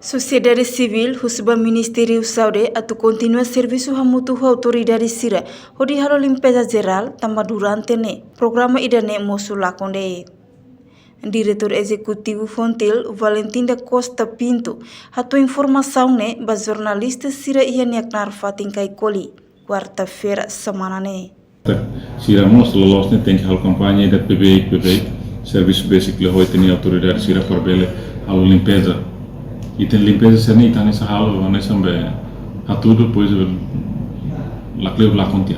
Sociedade Civil, Husba Ministério Saúde, atu continua serviço hamutu autoridade sira, hodi halo limpeza geral, tamba durante ne, programa idane mosu lakonde. Diretor Executivo Fontil, Valentim da Costa Pinto, hatu informação ne, ba jornalista sira ia neknar fatin kai koli, quarta-feira semana ne. Sira mos lolos ne tem que hal campanha da PBI, serviço básico le hoi teni autoridade sira por bele halo limpeza. E tem limpeza seni tá nessa halo nessa be hatu depois la cleo la contia.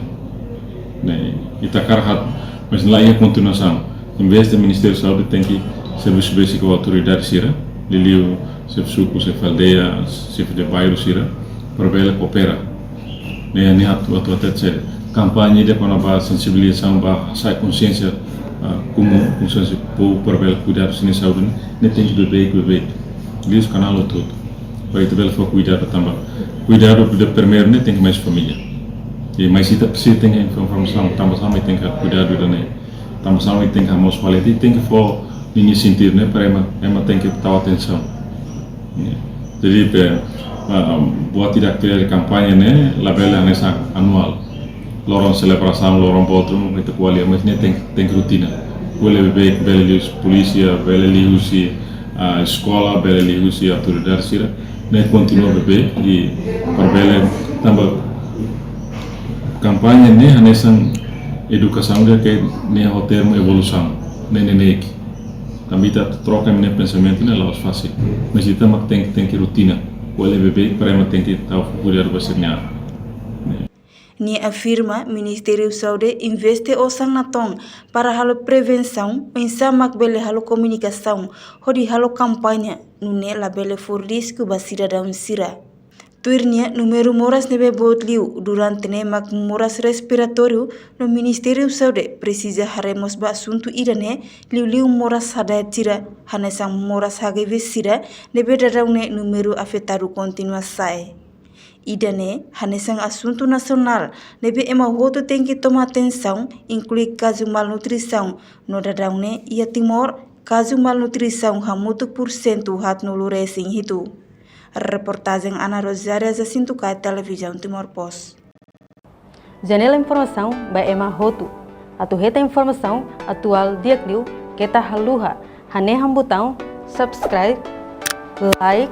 Né? E tá cara mas lá é continuação. Em vez do Ministério da Saúde tem que serviço básico autoridade sira, liliu suco se faldeia, se de bairro sira, por bele coopera. Né, ni hatu até campanha de para sensibilização para sai consciência comum consciência por bele cuidar da saúde, ne tem que beber Lius canal todo. Para itu bela for cuidado também. Cuidado do primeiro nem tem que mais família. E mais se precisa tem informação, também sama tem que cuidado do né. Também sama tem que mos qualidade tem que for ninguém sentir né para ema tem que dar atenção. Jadi buat tidak criar campanha né, labela nessa anual. Lorong celebração, lorong botrum itu kuali mas ne tem rotina. Kuali bela lius polícia, bela lius a escola bela lius e autoridade sira ne continua bebê e para bela também campanha ne nessa educação de que ne o termo evolução ne também tá troca meu pensamento ne lá fácil mas isso também tem que rotina o bebê para tem que estar cuidado basicnya. Ni afirma Ministério Saúde investe osang natong para halo prevenção, ensamak bele halo comunicação, hodi halo campanha, nune la bele for risco basira daun sira. Tuirnya número moras nebe botliu durante ne mak moras respiratório no Ministério Saúde precisa haremos ba assunto idane liu moras hada tira hanesang moras hage sira nebe dadaune número afetado continua sai. Idane, hanesang assunto nacional, nebe ema hoto tem que tomar atenção, inclui caso malnutrição, no dadaune ia Timor, caso malnutrição hamutu % hat no luresing hitu. Reportagem Ana Rosária Jacinto Kai, Televisão Timor Post. Janela informação ba ema hotu, atu heta informação atual diakliu kita haluha, hane hambutão, subscribe, like,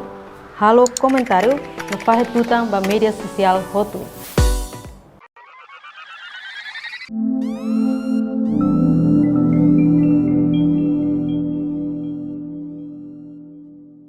halo comentário no Fahid Tutang ba media sosial hotu.